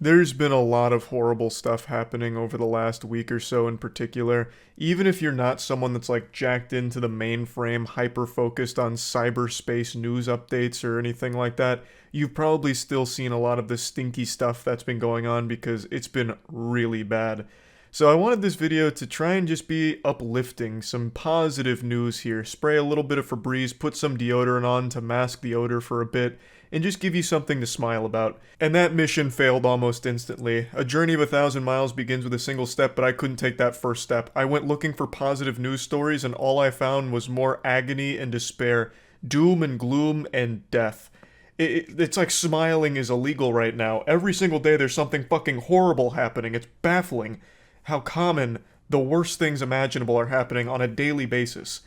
There's been a lot of horrible stuff happening over the last week or so in particular. Even if you're not someone that's like jacked into the mainframe, hyper focused on cyberspace news updates or anything like that, you've probably still seen a lot of the stinky stuff that's been going on because it's been really bad. So I wanted this video to try and just be uplifting, some positive news here. Spray a little bit of Febreze, put some deodorant on to mask the odor for a bit, and just give you something to smile about. And that mission failed almost instantly. A journey of 1,000 miles begins with a single step, but I couldn't take that first step. I went looking for positive news stories, and all I found was more agony and despair, doom and gloom and death. It's like smiling is illegal right now. Every single day there's something fucking horrible happening. It's baffling how common the worst things imaginable are happening on a daily basis.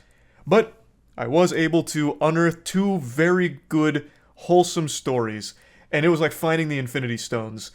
But I was able to unearth two very good, wholesome stories, and it was like finding the Infinity Stones.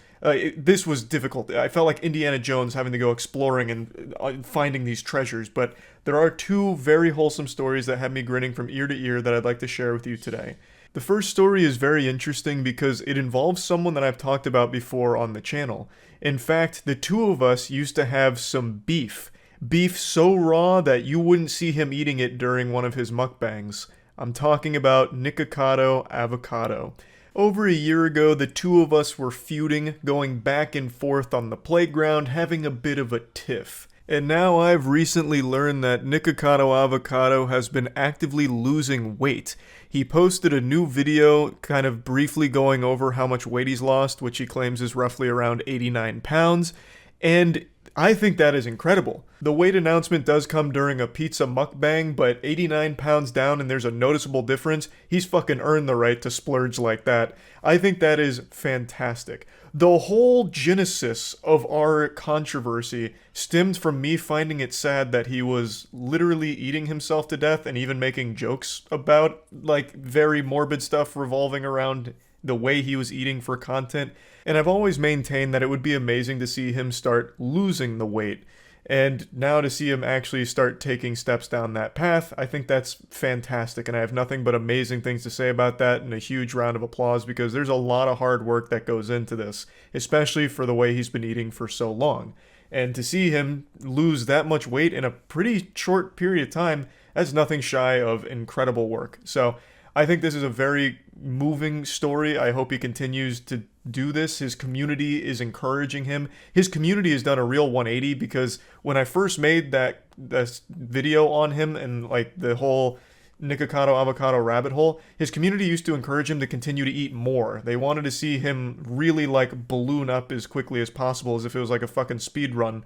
This was difficult. I felt like Indiana Jones having to go exploring and finding these treasures, but there are two very wholesome stories that have me grinning from ear to ear that I'd like to share with you today. The first story is very interesting because it involves someone that I've talked about before on the channel. In fact, the two of us used to have some beef. Beef so raw that you wouldn't see him eating it during one of his mukbangs. I'm talking about Nikocado Avocado. Over a year ago, the two of us were feuding, going back and forth on the playground, having a bit of a tiff. And now I've recently learned that Nikocado Avocado has been actively losing weight. He posted a new video kind of briefly going over how much weight he's lost, which he claims is roughly around 89 pounds, and I think that is incredible. The weight announcement does come during a pizza mukbang, but 89 pounds down and there's a noticeable difference, he's fucking earned the right to splurge like that. I think that is fantastic. The whole genesis of our controversy stemmed from me finding it sad that he was literally eating himself to death and even making jokes about, like, very morbid stuff revolving around the way he was eating for content. And I've always maintained that it would be amazing to see him start losing the weight. And now to see him actually start taking steps down that path, I think that's fantastic. And I have nothing but amazing things to say about that, and a huge round of applause because there's a lot of hard work that goes into this, especially for the way he's been eating for so long. And to see him lose that much weight in a pretty short period of time, that's nothing shy of incredible work. So I think this is a very moving story. I hope he continues to do this. His community is encouraging him. His community has done a real 180 because when I first made that video on him and like the whole Nikocado Avocado rabbit hole, his community used to encourage him to continue to eat more. They wanted to see him really like balloon up as quickly as possible, as if it was like a fucking speed run.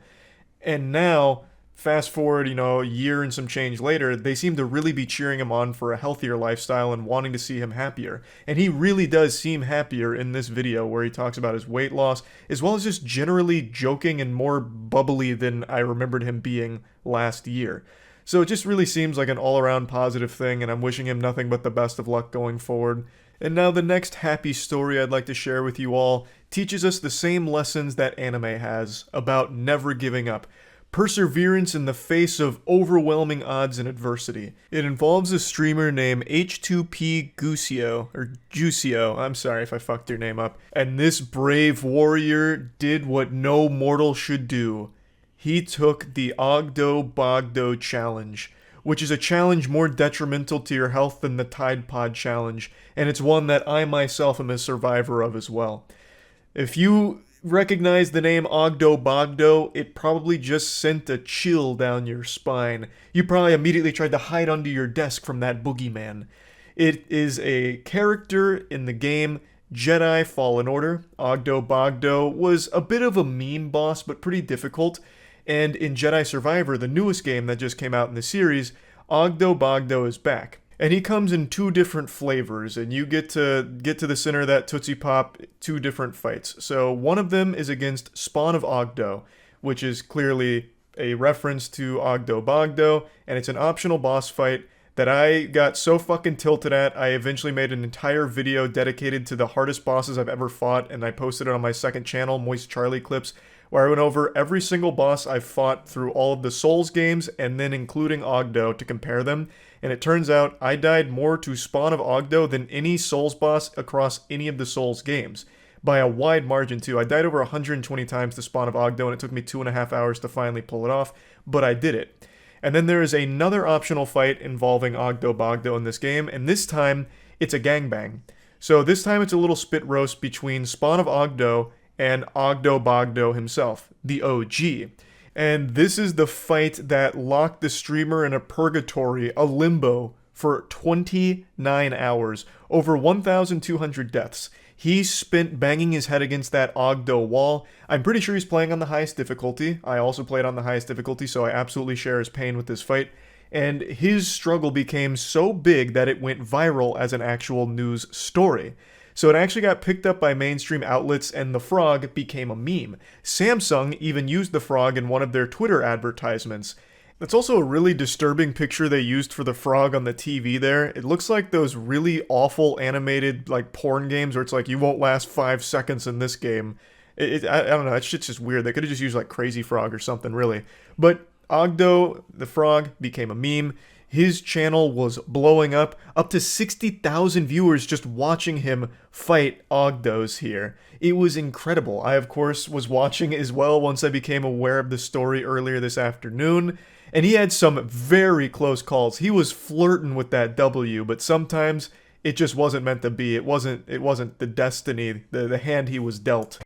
And now, fast forward, a year and some change later, they seem to really be cheering him on for a healthier lifestyle and wanting to see him happier. And he really does seem happier in this video where he talks about his weight loss, as well as just generally joking and more bubbly than I remembered him being last year. So it just really seems like an all-around positive thing, and I'm wishing him nothing but the best of luck going forward. And now the next happy story I'd like to share with you all teaches us the same lessons that anime has about never giving up. Perseverance in the face of overwhelming odds and adversity. It involves a streamer named H2P Gucio, or Juicio, I'm sorry if I fucked your name up. And this brave warrior did what no mortal should do. He took the Ogdo Bogdo Challenge, which is a challenge more detrimental to your health than the Tide Pod Challenge, and it's one that I myself am a survivor of as well. If you recognize the name Ogdo Bogdo, it probably just sent a chill down your spine. You probably immediately tried to hide under your desk from that boogeyman. It is a character in the game Jedi Fallen Order. Ogdo Bogdo was a bit of a meme boss, but pretty difficult. And in Jedi Survivor, the newest game that just came out in the series, Ogdo Bogdo is back. And he comes in two different flavors, and you get to the center of that Tootsie Pop two different fights. So one of them is against Spawn of Ogdo, which is clearly a reference to Ogdo Bogdo, and it's an optional boss fight that I got so fucking tilted at, I eventually made an entire video dedicated to the hardest bosses I've ever fought, and I posted it on my second channel, Moist Charlie Clips, where I went over every single boss I've fought through all of the Souls games, and then including Ogdo to compare them. And it turns out I died more to Spawn of Ogdo than any Souls boss across any of the Souls games. by a wide margin too. I died over 120 times to spawn of Ogdo, and it took me 2.5 hours to finally pull it off, but I did it. And then there is another optional fight involving Ogdo Bogdo in this game, and this time it's a gangbang. So this time it's a little spit roast between Spawn of Ogdo and Ogdo Bogdo himself, the OG. And this is the fight that locked the streamer in a purgatory, a limbo, for 29 hours, over 1,200 deaths. He spent banging his head against that Ogdo wall. I'm pretty sure he's playing on the highest difficulty. I also played on the highest difficulty, so I absolutely share his pain with this fight. And his struggle became so big that it went viral as an actual news story. So it actually got picked up by mainstream outlets, and the frog became a meme. Samsung even used the frog in one of their Twitter advertisements. That's also a really disturbing picture they used for the frog on the TV there. It looks like those really awful animated like porn games where it's like you won't last 5 seconds in this game. I don't know, that shit's just weird. They could have just used like Crazy Frog or something really. But Ogdo, the frog, became a meme. His channel was blowing up to 60,000 viewers just watching him fight Ogdos here. It was incredible. I, of course, was watching as well once I became aware of the story earlier this afternoon. And he had some very close calls. He was flirting with that W, but sometimes it just wasn't meant to be. It wasn't the destiny, the hand he was dealt.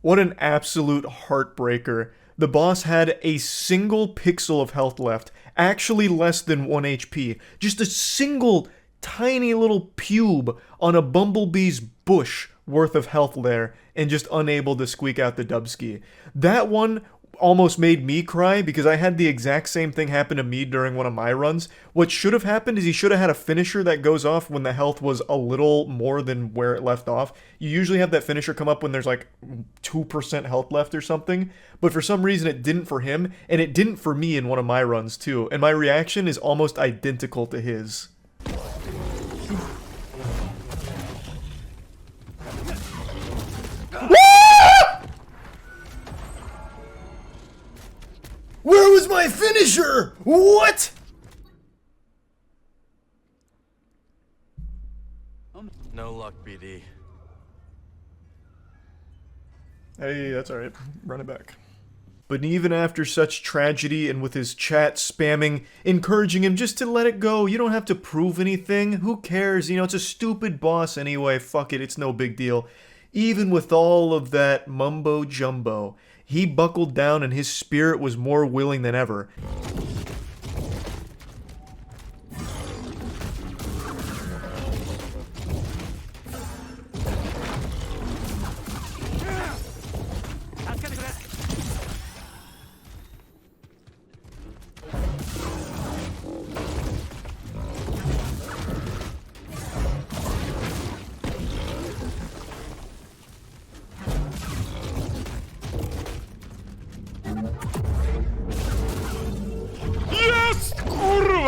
What an absolute heartbreaker. The boss had a single pixel of health left, actually less than 1 HP. Just a single tiny little pube on a bumblebee's bush worth of health there, and just unable to squeak out the dubski. That one almost made me cry because I had the exact same thing happen to me during one of my runs. What should have happened is he should have had a finisher that goes off when the health was a little more than where it left off. You usually have that finisher come up when there's like 2% health left or something, but for some reason it didn't for him, and it didn't for me in one of my runs too, and my reaction is almost identical to his. Where was my finisher? What? No luck, BD. Hey, that's alright. Run it back. But even after such tragedy, and with his chat spamming, encouraging him just to let it go, you don't have to prove anything, who cares, you know, it's a stupid boss anyway, fuck it, it's no big deal. Even with all of that mumbo jumbo, he buckled down and his spirit was more willing than ever.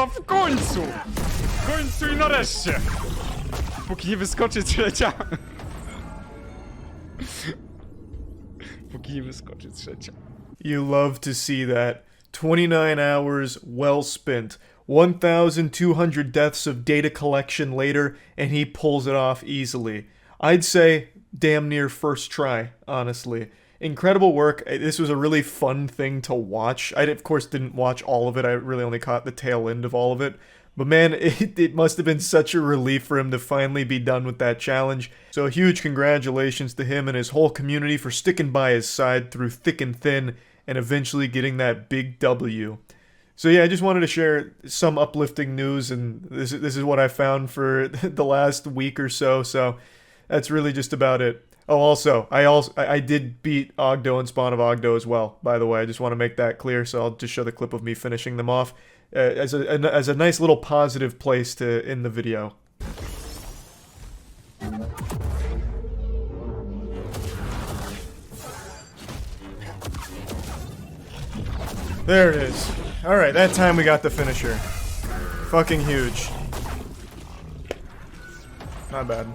W końcu! W końcu i nareszcie! Póki nie wyskoczy trzecia. Póki nie wyskoczy trzecia. You love to see that. 29 hours well spent. 1,200 deaths of data collection later, and he pulls it off easily. I'd say damn near first try, honestly. Incredible work. This was a really fun thing to watch. I, of course, didn't watch all of it. I really only caught the tail end of all of it. But man, it must have been such a relief for him to finally be done with that challenge. So huge congratulations to him and his whole community for sticking by his side through thick and thin and eventually getting that big W. So yeah, I just wanted to share some uplifting news, and this is what I found for the last week or so. So that's really just about it. Oh, also, I did beat Ogdo and Spawn of Ogdo as well, by the way. I just want to make that clear, so I'll just show the clip of me finishing them off as a nice little positive place to end the video. There it is. Alright, that time we got the finisher. Fucking huge. Not bad.